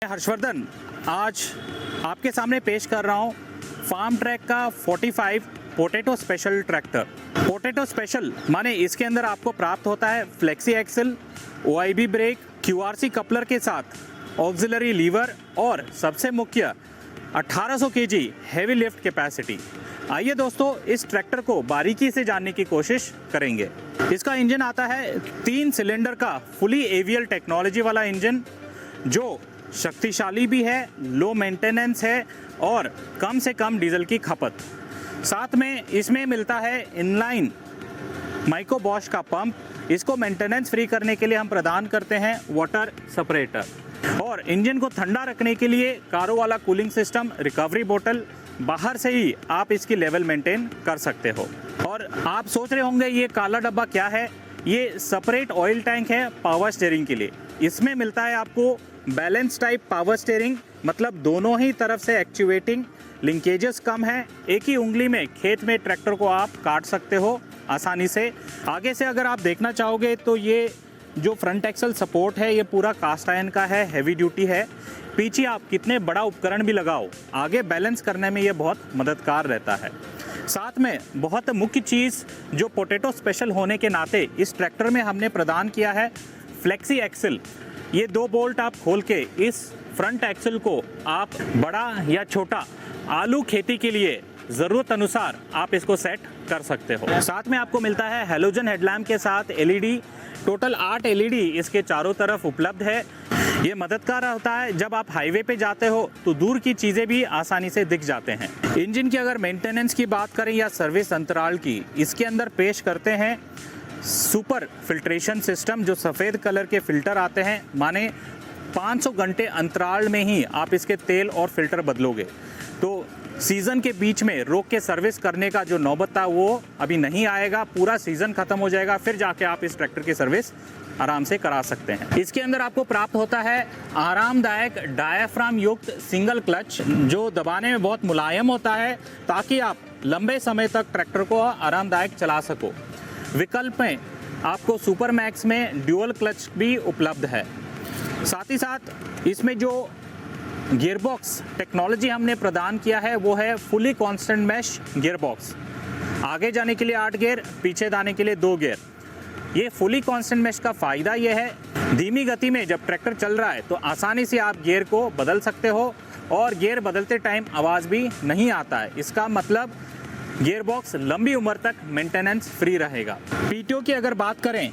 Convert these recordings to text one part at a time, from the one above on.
हर्षवर्धन आज आपके सामने पेश कर रहा हूँ फार्म ट्रैक का 45 potato special tractor. Potato special माने इसके अंदर आपको प्राप्त होता है flexi axle, OIB brake, QRC coupler के साथ ऑक्सिलरी लीवर और सबसे मुख्य 1800 kg हैवी लिफ्ट कैपेसिटी। आइए दोस्तों इस ट्रैक्टर को बारीकी से जानने की कोशिश करेंगे। इसका इंजन आता है 3 सिलेंडर का फुली एवीएल टेक्नोलॉजी वाला इंजन जो शक्तिशाली भी है, लो मेंटेनेंस है और कम से कम डीजल की खपत। साथ में इसमें मिलता है इनलाइन माइको बॉश का पंप। इसको मेंटेनेंस फ्री करने के लिए हम प्रदान करते हैं वाटर सेपरेटर और इंजन को ठंडा रखने के लिए कारो वाला कूलिंग सिस्टम, रिकवरी बोतल। बाहर से ही आप इसकी लेवल मेंटेन कर सकते हो। और आप सोच रहे होंगे ये काला डब्बा क्या है? ये सेपरेट ऑयल टैंक है पावर स्टीयरिंग के लिए। इसमें मिलता है आपको बैलेंस टाइप पावर स्टीयरिंग, मतलब दोनों ही तरफ से एक्चुएटिंग, लिंकेजेस कम है। एक ही उंगली में खेत में ट्रैक्टर को आप काट सकते हो आसानी से। आगे से अगर आप देखना चाहोगे तो ये जो फ्रंट एक्सल सपोर्ट है ये पूरा कास्ट आयरन का है, हैवी ड्यूटी है। पीछे आप कितने बड़ा उपकरण भी लगाओ, आगे बैलेंस करने में ये बहुत मददगार रहता है। साथ में बहुत मुख्य चीज़ जो पोटैटो स्पेशल होने के नाते इस ट्रैक्टर में हमने प्रदान किया है फ्लेक्सी एक्सल। ये 2 बोल्ट आप खोल के इस फ्रंट एक्सल को आप बड़ा या छोटा आलू खेती के लिए ज़रूरत अनुसार आप इसको सेट कर सकते हो। साथ में आपको मिलता है हेलोजन हेडलैम्प के साथ LED। टोटल 8 LED इसके चारों तरफ उपलब्ध है। ये मददगार होता है जब आप हाईवे पे जाते हो तो दूर की चीज़ें भी आसानी से दिख जाते हैं। इंजन की अगर मेंटेनेंस की बात करें या सर्विस अंतराल की, इसके अंदर पेश करते हैं सुपर फिल्ट्रेशन सिस्टम। जो सफ़ेद कलर के फिल्टर आते हैं, माने 500 घंटे अंतराल में ही आप इसके तेल और फिल्टर बदलोगे। तो सीज़न के बीच में रोक के सर्विस करने का जो नौबत था वो अभी नहीं आएगा। पूरा सीज़न ख़त्म हो जाएगा फिर जाके आप इस ट्रैक्टर की सर्विस आराम से करा सकते हैं। इसके अंदर आपको प्राप्त होता है आरामदायक डायाफ्राम युक्त सिंगल क्लच जो दबाने में बहुत मुलायम होता है ताकि आप लंबे समय तक ट्रैक्टर को आरामदायक चला सको। विकल्प में आपको सुपर मैक्स में ड्यूअल क्लच भी उपलब्ध है। साथ ही साथ इसमें जो गियरबॉक्स टेक्नोलॉजी हमने प्रदान किया है वो है फुली कांस्टेंट मैश गियरबॉक्स। आगे जाने के लिए 8 गियर, पीछे जाने के लिए 2 गियर। ये फुली कांस्टेंट मैश का फ़ायदा ये है धीमी गति में जब ट्रैक्टर चल रहा है तो आसानी से आप गियर को बदल सकते हो और गियर बदलते टाइम आवाज़ भी नहीं आता है। इसका मतलब गियरबॉक्स लंबी उम्र तक मेंटेनेंस फ्री रहेगा। PTO की अगर बात करें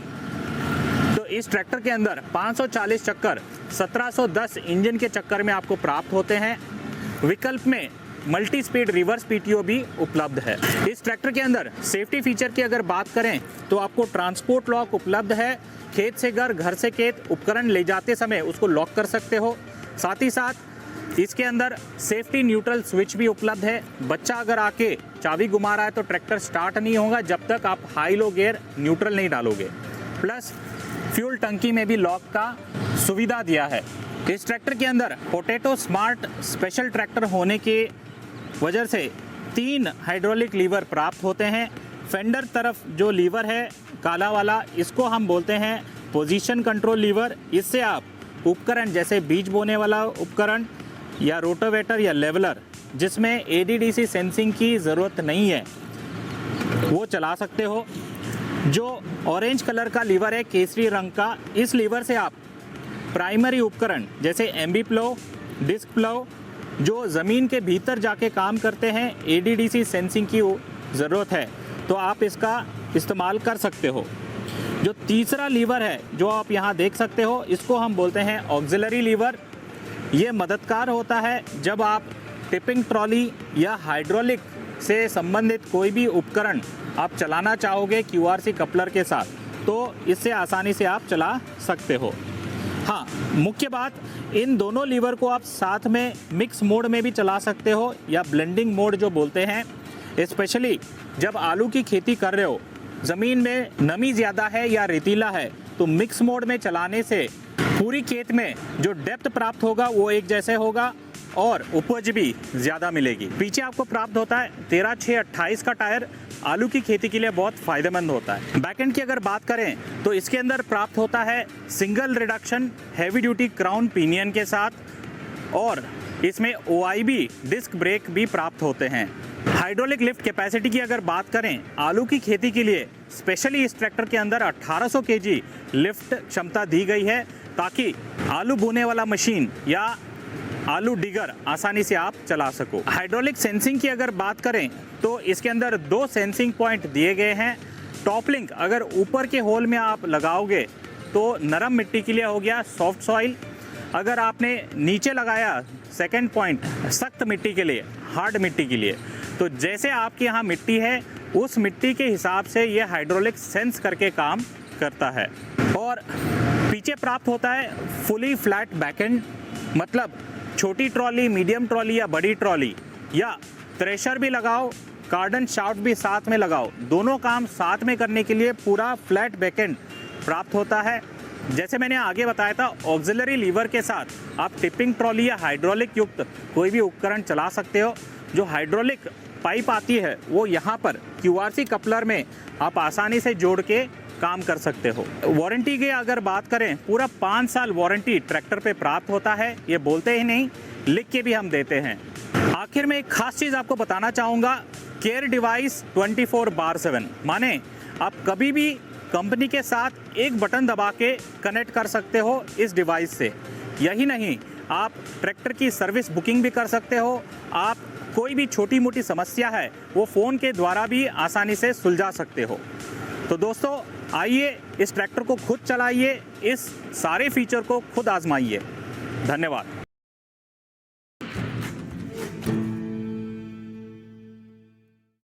तो इस ट्रैक्टर के अंदर 540 चक्कर 1710 इंजन के चक्कर में आपको प्राप्त होते हैं। विकल्प में मल्टी स्पीड रिवर्स PTO भी उपलब्ध है। इस ट्रैक्टर के अंदर सेफ्टी फीचर की अगर बात करें तो आपको ट्रांसपोर्ट लॉक उपलब्ध है। खेत से घर से खेत उपकरण ले जाते समय उसको लॉक कर सकते हो। साथ ही साथ इसके अंदर सेफ्टी न्यूट्रल स्विच भी उपलब्ध है। बच्चा अगर आके चाबी घुमा रहा है तो ट्रैक्टर स्टार्ट नहीं होगा जब तक आप हाई लो गियर न्यूट्रल नहीं डालोगे। प्लस फ्यूल टंकी में भी लॉक का सुविधा दिया है। इस ट्रैक्टर के अंदर पोटैटो स्मार्ट स्पेशल ट्रैक्टर होने के वजह से 3 हाइड्रोलिक लीवर प्राप्त होते हैं। फेंडर तरफ जो लीवर है काला वाला, इसको हम बोलते हैं पोजीशन कंट्रोल लीवर। इससे आप उपकरण जैसे बीज बोने वाला उपकरण या रोटावेटर या लेवलर जिसमें ADDC सेंसिंग की ज़रूरत नहीं है वो चला सकते हो। जो ऑरेंज कलर का लीवर है केसरी रंग का, इस लीवर से आप प्राइमरी उपकरण जैसे MB प्लो, डिस्क प्लो जो ज़मीन के भीतर जाके काम करते हैं, ADDC सेंसिंग की ज़रूरत है तो आप इसका इस्तेमाल कर सकते हो। जो तीसरा लीवर है जो आप यहाँ देख सकते हो, इसको हम बोलते हैं ऑक्सिलरी लीवर। ये मददगार होता है जब आप टिपिंग ट्रॉली या हाइड्रोलिक से संबंधित कोई भी उपकरण आप चलाना चाहोगे QRC कपलर के साथ तो इससे आसानी से आप चला सकते हो। हाँ, मुख्य बात, इन दोनों लीवर को आप साथ में मिक्स मोड में भी चला सकते हो या ब्लेंडिंग मोड जो बोलते हैं। स्पेशली जब आलू की खेती कर रहे हो, ज़मीन में नमी ज़्यादा है या रेतीला है तो मिक्स मोड में चलाने से पूरी खेत में जो डेप्थ प्राप्त होगा वो एक जैसे होगा और उपज भी ज़्यादा मिलेगी। पीछे आपको प्राप्त होता है 13/6/28 का टायर, आलू की खेती के लिए बहुत फ़ायदेमंद होता है। बैकएंड की अगर बात करें तो इसके अंदर प्राप्त होता है single reduction heavy duty crown pinion के साथ और इसमें OIB डिस्क ब्रेक भी प्राप्त होते हैं। हाइड्रोलिक लिफ्ट कैपेसिटी की अगर बात करें, आलू की खेती के लिए स्पेशली इस ट्रैक्टर के अंदर 1800 kg लिफ्ट क्षमता दी गई है, ताकि आलू बोने वाला मशीन या आलू डिगर आसानी से आप चला सको। हाइड्रोलिक सेंसिंग की अगर बात करें तो इसके अंदर 2 सेंसिंग पॉइंट दिए गए हैं। टॉप लिंक अगर ऊपर के होल में आप लगाओगे तो नरम मिट्टी के लिए हो गया सॉफ्ट सॉइल। अगर आपने नीचे लगाया सेकंड पॉइंट सख्त मिट्टी के लिए, हार्ड मिट्टी के लिए, तो जैसे आपके यहाँ मिट्टी है उस मिट्टी के हिसाब से ये हाइड्रोलिक सेंस करके काम करता है। और पीछे प्राप्त होता है फुली फ्लैट बैकएंड, मतलब छोटी ट्रॉली, मीडियम ट्रॉली या बड़ी ट्रॉली, या थ्रेशर भी लगाओ, कार्डन शाफ्ट भी साथ में लगाओ, दोनों काम साथ में करने के लिए पूरा फ्लैट बैकएंड प्राप्त होता है। जैसे मैंने आगे बताया था, ऑक्सिलरी लीवर के साथ आप टिपिंग ट्रॉली या हाइड्रोलिक युक्त कोई भी उपकरण चला सकते हो। जो हाइड्रोलिक पाइप आती है वो यहाँ पर QRC कपलर में आप आसानी से जोड़ के काम कर सकते हो। वारंटी की अगर बात करें, पूरा 5 साल वारंटी ट्रैक्टर पे प्राप्त होता है। ये बोलते ही नहीं, लिख के भी हम देते हैं। आखिर में एक खास चीज़ आपको बताना चाहूँगा, केयर डिवाइस 24/7, माने आप कभी भी कंपनी के साथ एक बटन दबा के कनेक्ट कर सकते हो इस डिवाइस से। यही नहीं, आप ट्रैक्टर की सर्विस बुकिंग भी कर सकते हो। आप कोई भी छोटी मोटी समस्या है वो फ़ोन के द्वारा भी आसानी से सुलझा सकते हो। तो दोस्तों, आइए इस ट्रैक्टर को खुद चलाइए, इस सारे फीचर को खुद आजमाइए। धन्यवाद।